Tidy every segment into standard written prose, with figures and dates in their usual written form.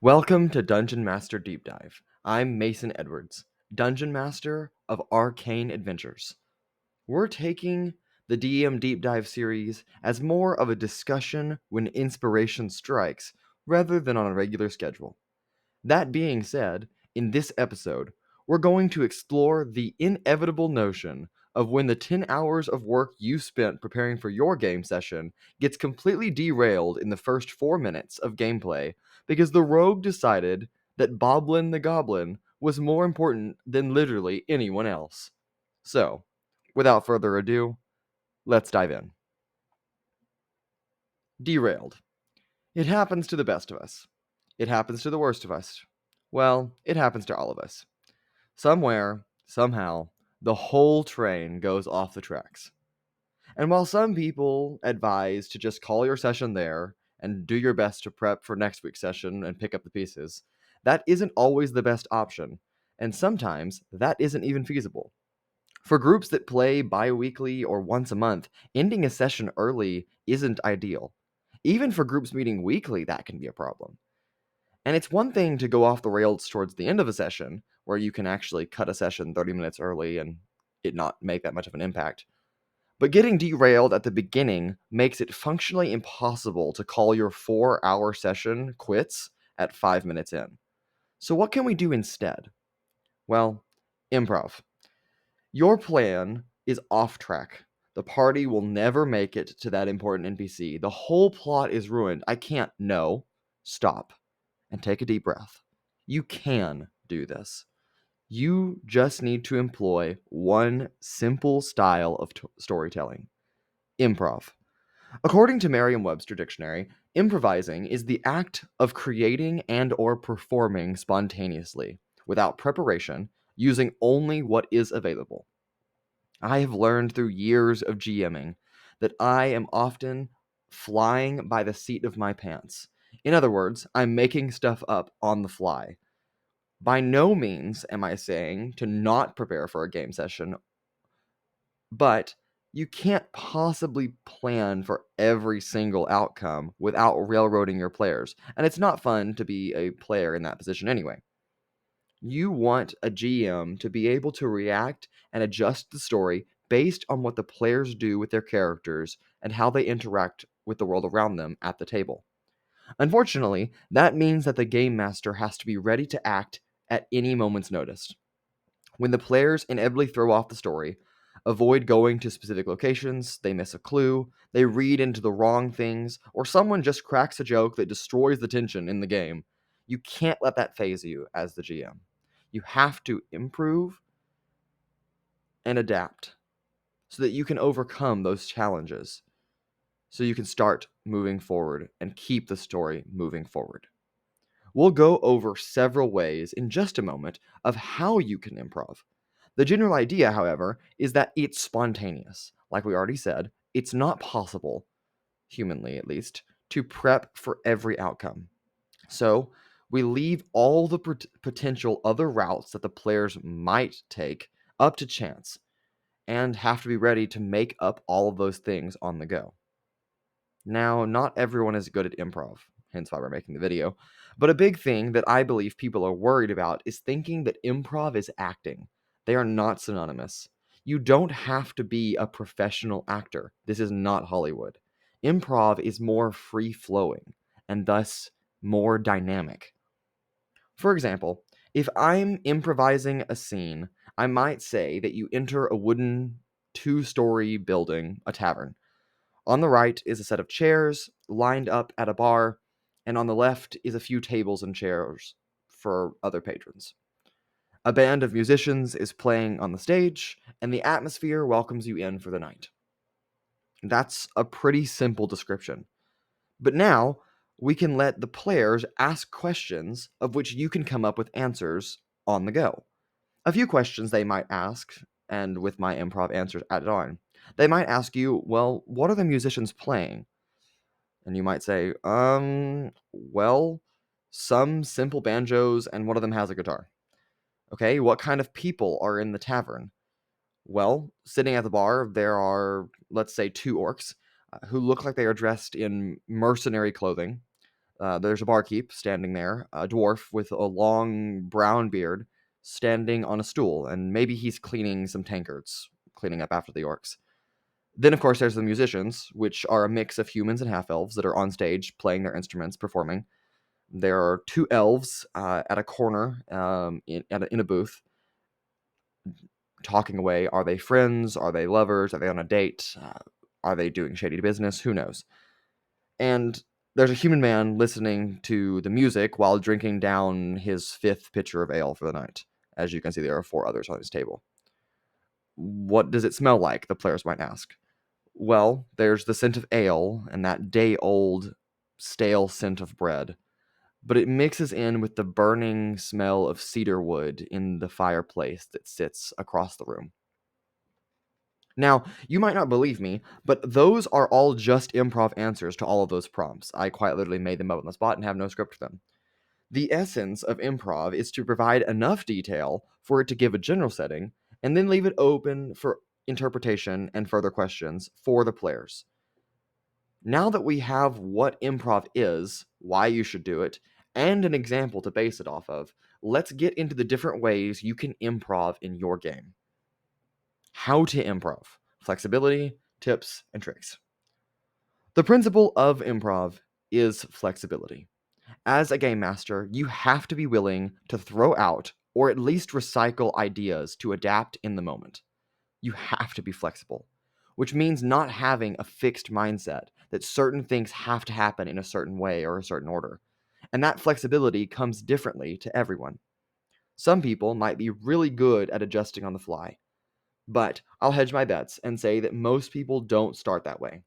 Welcome to Dungeon Master Deep Dive. I'm Mason Edwards, Dungeon Master of Arcane Adventures. We're taking the DM Deep Dive series as more of a discussion when inspiration strikes rather than on a regular schedule. That being said, in this episode, we're going to explore the inevitable notion of when the 10 hours of work you spent preparing for your game session gets completely derailed in the first 4 minutes of gameplay because the rogue decided that Boblin the Goblin was more important than literally anyone else. So, without further ado, let's dive in. Derailed. It happens to the best of us. It happens to the worst of us. Well, it happens to all of us. Somewhere, somehow, the whole train goes off the tracks. And while some people advise to just call your session there and do your best to prep for next week's session and pick up the pieces, that isn't always the best option, and sometimes that isn't even feasible. For groups that play bi weekly or once a month, ending a session early isn't ideal. Even for groups meeting weekly, that can be a problem. And it's one thing to go off the rails towards the end of a session, where you can actually cut a session 30 minutes early and it not make that much of an impact. But getting derailed at the beginning makes it functionally impossible to call your 4-hour session quits at 5 minutes in. So, what can we do instead? Well, improv. Your plan is off track. The party will never make it to that important NPC. The whole plot is ruined. I can't. No. Stop and take a deep breath. You can do this. You just need to employ one simple style of storytelling: improv. According to Merriam-Webster Dictionary, improvising is the act of creating and or performing spontaneously, without preparation, using only what is available. I have learned through years of GMing that I am often flying by the seat of my pants. In other words, I'm making stuff up on the fly. By no means am I saying to not prepare for a game session, but you can't possibly plan for every single outcome without railroading your players. And it's not fun to be a player in that position anyway. You want a GM to be able to react and adjust the story based on what the players do with their characters and how they interact with the world around them at the table. Unfortunately, that means that the game master has to be ready to act at any moment's notice. When the players inevitably throw off the story, avoid going to specific locations, they miss a clue, they read into the wrong things, or someone just cracks a joke that destroys the tension in the game, you can't let that phase you as the GM. You have to improve and adapt so that you can overcome those challenges, so you can start moving forward and keep the story moving forward. We'll go over several ways in just a moment of how you can improv. The general idea, however, is that it's spontaneous. Like we already said, it's not possible, humanly at least, to prep for every outcome. So we leave all the potential other routes that the players might take up to chance and have to be ready to make up all of those things on the go. Now, not everyone is good at improv, hence why we're making the video, but a big thing that I believe people are worried about is thinking that improv is acting. They are not synonymous. You don't have to be a professional actor. This is not Hollywood. Improv is more free flowing and thus more dynamic. For example, if I'm improvising a scene, I might say that you enter a wooden 2-story building, a tavern. On the right is a set of chairs lined up at a bar, and on the left is a few tables and chairs for other patrons. A band of musicians is playing on the stage, and the atmosphere welcomes you in for the night. That's a pretty simple description. But now, we can let the players ask questions of which you can come up with answers on the go. A few questions they might ask, and with my improv answers added on. They might ask you, well, what are the musicians playing? And you might say, well, some simple banjos and one of them has a guitar. Okay, what kind of people are in the tavern? Well, sitting at the bar, there are, let's say, 2 orcs who look like they are dressed in mercenary clothing. There's a barkeep standing there, a dwarf with a long brown beard, standing on a stool, and maybe he's cleaning some tankards, cleaning up after the orcs. Then, of course, there's the musicians, which are a mix of humans and half-elves that are on stage playing their instruments, performing. There are two elves at a corner in a booth, talking away. Are they friends? Are they lovers? Are they on a date? Are they doing shady business? Who knows? And there's a human man listening to the music while drinking down his fifth pitcher of ale for the night. As you can see, there are four others on his table. What does it smell like? The players might ask. Well, there's the scent of ale and that day-old, stale scent of bread, but it mixes in with the burning smell of cedar wood in the fireplace that sits across the room. Now, you might not believe me, but those are all just improv answers to all of those prompts. I quite literally made them up on the spot and have no script for them. The essence of improv is to provide enough detail for it to give a general setting, and then leave it open for interpretation and further questions for the players. Now that we have what improv is, why you should do it, and an example to base it off of, let's get into the different ways you can improv in your game. How to improv, flexibility, tips, and tricks. The principle of improv is flexibility. As a game master, you have to be willing to throw out or at least recycle ideas to adapt in the moment. You have to be flexible, which means not having a fixed mindset that certain things have to happen in a certain way or a certain order. And that flexibility comes differently to everyone. Some people might be really good at adjusting on the fly, but I'll hedge my bets and say that most people don't start that way.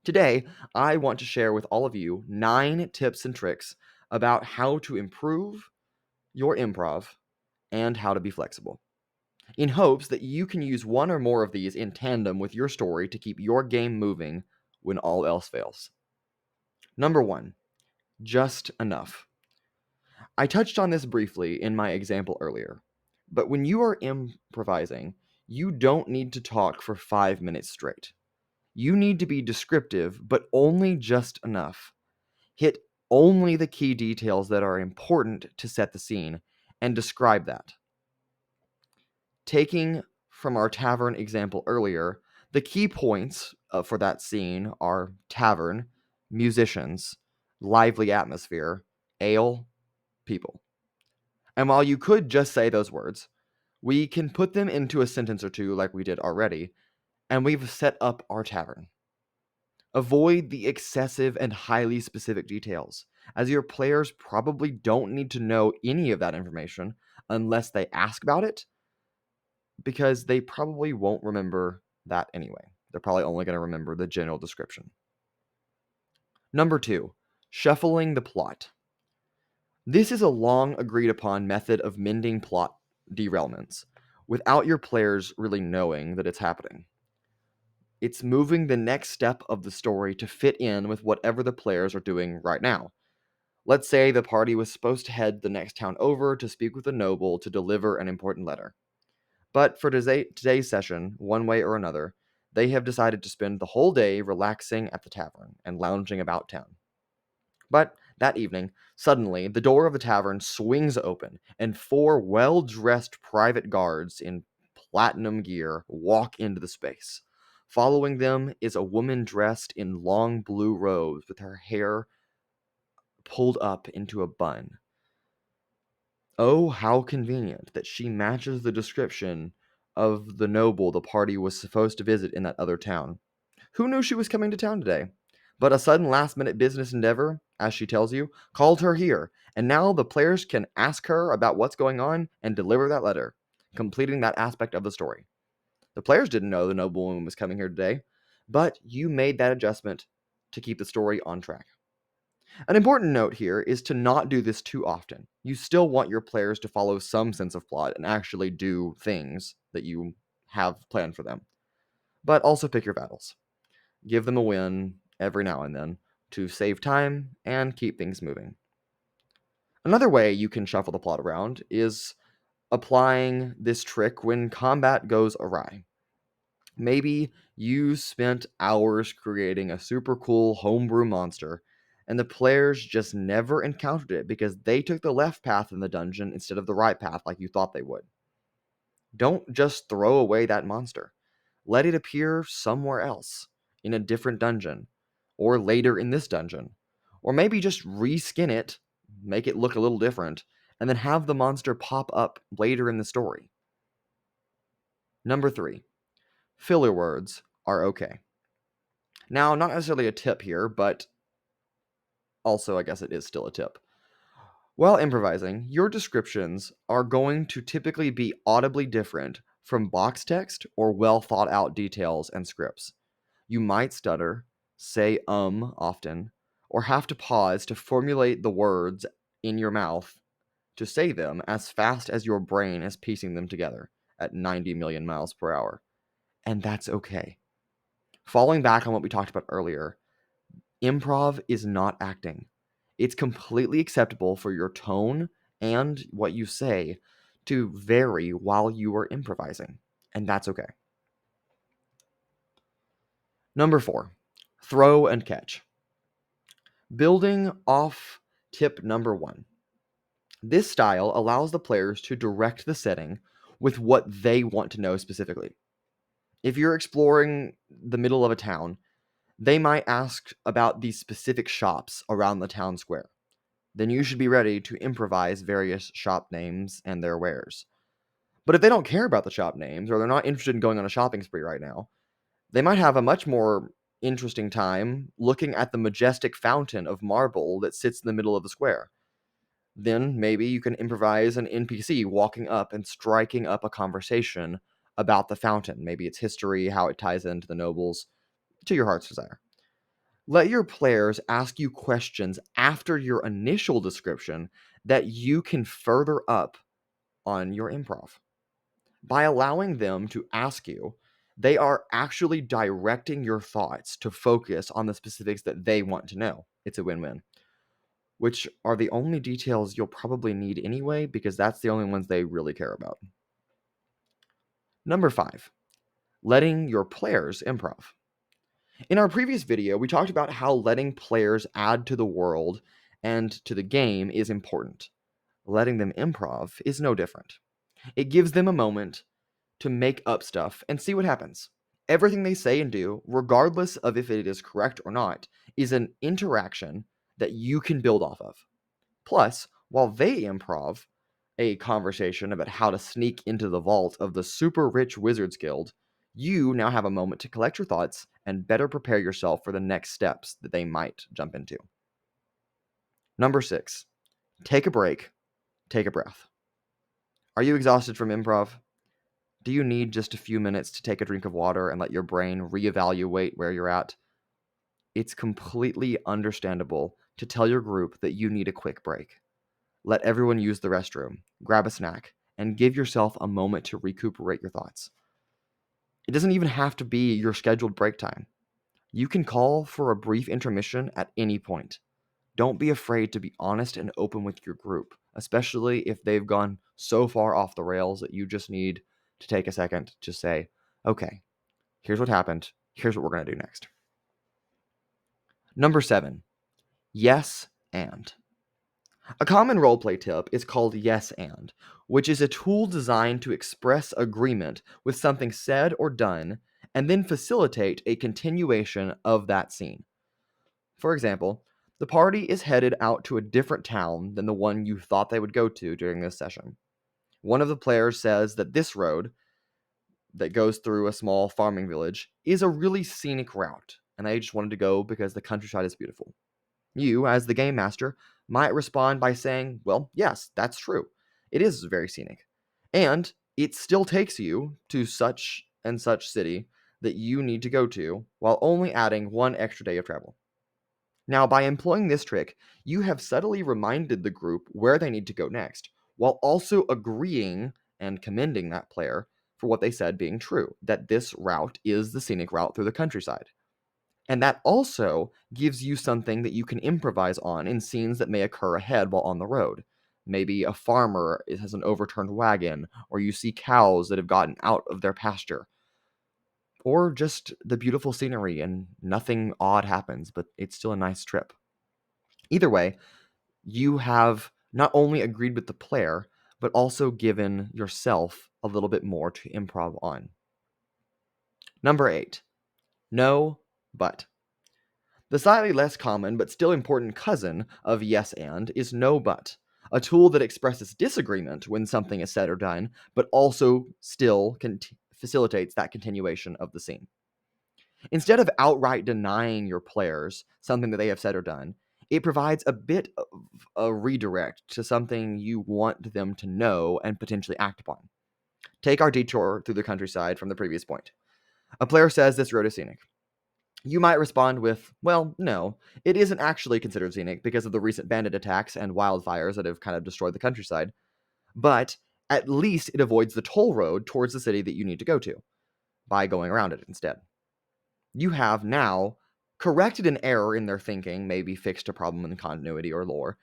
Today, I want to share with all of you 9 tips and tricks about how to improve your improv and how to be flexible, in hopes that you can use one or more of these in tandem with your story to keep your game moving when all else fails. Number 1, just enough. I touched on this briefly in my example earlier, but when you are improvising, you don't need to talk for 5 minutes straight. You need to be descriptive, but only just enough. Hit only the key details that are important to set the scene and describe that. Taking from our tavern example earlier, the key points for that scene are tavern, musicians, lively atmosphere, ale, people. And while you could just say those words, we can put them into a sentence or two like we did already, and we've set up our tavern. Avoid the excessive and highly specific details, as your players probably don't need to know any of that information unless they ask about it, because they probably won't remember that anyway. They're probably only going to remember the general description. Number 2, shuffling the plot. This is a long agreed upon method of mending plot derailments without your players really knowing that it's happening. It's moving the next step of the story to fit in with whatever the players are doing right now. Let's say the party was supposed to head the next town over to speak with a noble to deliver an important letter. But for today's session, one way or another, they have decided to spend the whole day relaxing at the tavern and lounging about town. But that evening, suddenly, the door of the tavern swings open, and 4 well-dressed private guards in platinum gear walk into the space. Following them is a woman dressed in long blue robes with her hair pulled up into a bun. Oh, how convenient that she matches the description of the noble the party was supposed to visit in that other town. Who knew she was coming to town today? But a sudden last-minute business endeavor, as she tells you, called her here, and now the players can ask her about what's going on and deliver that letter, completing that aspect of the story. The players didn't know the noblewoman was coming here today, but you made that adjustment to keep the story on track. An important note here is to not do this too often. You still want your players to follow some sense of plot and actually do things that you have planned for them. But also pick your battles. Give them a win every now and then to save time and keep things moving. Another way you can shuffle the plot around is applying this trick when combat goes awry. Maybe you spent hours creating a super cool homebrew monster, and the players just never encountered it because they took the left path in the dungeon instead of the right path like you thought they would. Don't just throw away that monster. Let it appear somewhere else, in a different dungeon, or later in this dungeon. Or maybe just reskin it, make it look a little different, and then have the monster pop up later in the story. Number 3, filler words are okay. Now, not necessarily a tip here, but also I guess it is still a tip. While improvising, your descriptions are going to typically be audibly different from box text or well thought out details and scripts. You might stutter, say often, or have to pause to formulate the words in your mouth to say them as fast as your brain is piecing them together at 90 million miles per hour. And that's okay. Falling back on what we talked about earlier, improv is not acting. It's completely acceptable for your tone and what you say to vary while you are improvising, and that's okay. Number 4, throw and catch. Building off tip number 1. This style allows the players to direct the setting with what they want to know specifically. If you're exploring the middle of a town, they might ask about these specific shops around the town square. Then you should be ready to improvise various shop names and their wares. But if they don't care about the shop names or they're not interested in going on a shopping spree right now, they might have a much more interesting time looking at the majestic fountain of marble that sits in the middle of the square. Then maybe you can improvise an NPC walking up and striking up a conversation about the fountain, maybe its history, how it ties into the nobles, to your heart's desire. Let your players ask you questions after your initial description that you can further up on your improv. By allowing them to ask you, they are actually directing your thoughts to focus on the specifics that they want to know. It's a win win, which are the only details you'll probably need anyway, because that's the only ones they really care about. Number 5, letting your players improv. In our previous video, we talked about how letting players add to the world and to the game is important. Letting them improv is no different. It gives them a moment to make up stuff and see what happens. Everything they say and do, regardless of if it is correct or not, is an interaction that you can build off of. Plus, while they improv a conversation about how to sneak into the vault of the super rich Wizards Guild, you now have a moment to collect your thoughts and better prepare yourself for the next steps that they might jump into. Number 6, take a break, take a breath. Are you exhausted from improv? Do you need just a few minutes to take a drink of water and let your brain reevaluate where you're at? It's completely understandable to tell your group that you need a quick break. Let everyone use the restroom, grab a snack, and give yourself a moment to recuperate your thoughts. It doesn't even have to be your scheduled break time. You can call for a brief intermission at any point. Don't be afraid to be honest and open with your group, especially if they've gone so far off the rails that you just need to take a second to say, okay, here's what happened. Here's what we're going to do next. Number 7, yes and. A common roleplay tip is called yes and, which is a tool designed to express agreement with something said or done and then facilitate a continuation of that scene. For example, the party is headed out to a different town than the one you thought they would go to during this session. One of the players says that this road that goes through a small farming village is a really scenic route, and they just wanted to go because the countryside is beautiful. You, as the game master, might respond by saying, well, yes, that's true. It is very scenic. And it still takes you to such and such city that you need to go to while only adding one extra day of travel. Now, by employing this trick, you have subtly reminded the group where they need to go next, while also agreeing and commending that player for what they said being true, that this route is the scenic route through the countryside. And that also gives you something that you can improvise on in scenes that may occur ahead while on the road. Maybe a farmer has an overturned wagon, or you see cows that have gotten out of their pasture, or just the beautiful scenery and nothing odd happens, but it's still a nice trip. Either way, you have not only agreed with the player, but also given yourself a little bit more to improv on. Number 8, no, but. The slightly less common but still important cousin of yes and is no but, a tool that expresses disagreement when something is said or done, but also still facilitates that continuation of the scene. Instead of outright denying your players something that they have said or done, it provides a bit of a redirect to something you want them to know and potentially act upon. Take our detour through the countryside from the previous point. A player says this road is scenic. You might respond with, well, no, it isn't actually considered scenic because of the recent bandit attacks and wildfires that have kind of destroyed the countryside, but at least it avoids the toll road towards the city that you need to go to by going around it instead. You have now corrected an error in their thinking, maybe fixed a problem in continuity or lore,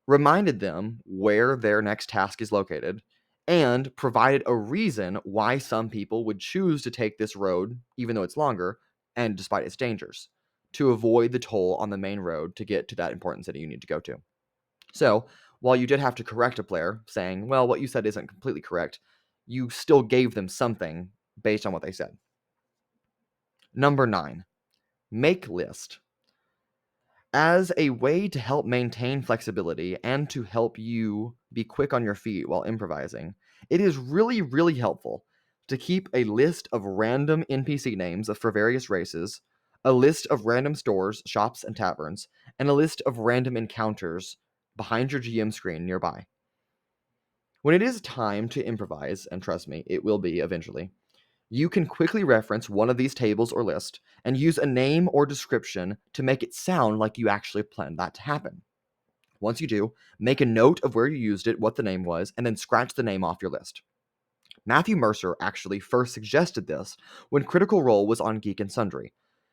reminded them where their next task is located, and provided a reason why some people would choose to take this road, even though it's longer, and despite its dangers, to avoid the toll on the main road to get to that important city you need to go to. So, while you did have to correct a player, saying, well, what you said isn't completely correct, you still gave them something based on what they said. Number 9, make list. As a way to help maintain flexibility and to help you be quick on your feet while improvising, it is really, really helpful to keep a list of random NPC names for various races, a list of random stores, shops, and taverns, and a list of random encounters behind your GM screen nearby. When it is time to improvise, and trust me, it will be eventually, you can quickly reference one of these tables or lists and use a name or description to make it sound like you actually planned that to happen. Once you do, make a note of where you used it, what the name was, and then scratch the name off your list. Matthew Mercer actually first suggested this when Critical Role was on Geek and Sundry,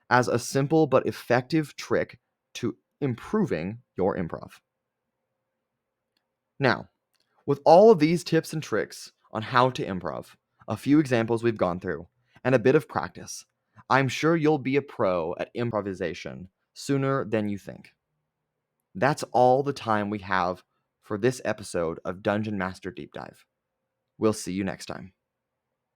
as a simple but effective trick to improving your improv. Now, with all of these tips and tricks on how to improv, a few examples we've gone through, and a bit of practice, I'm sure you'll be a pro at improvisation sooner than you think. That's all the time we have for this episode of Dungeon Master Deep Dive. We'll see you next time.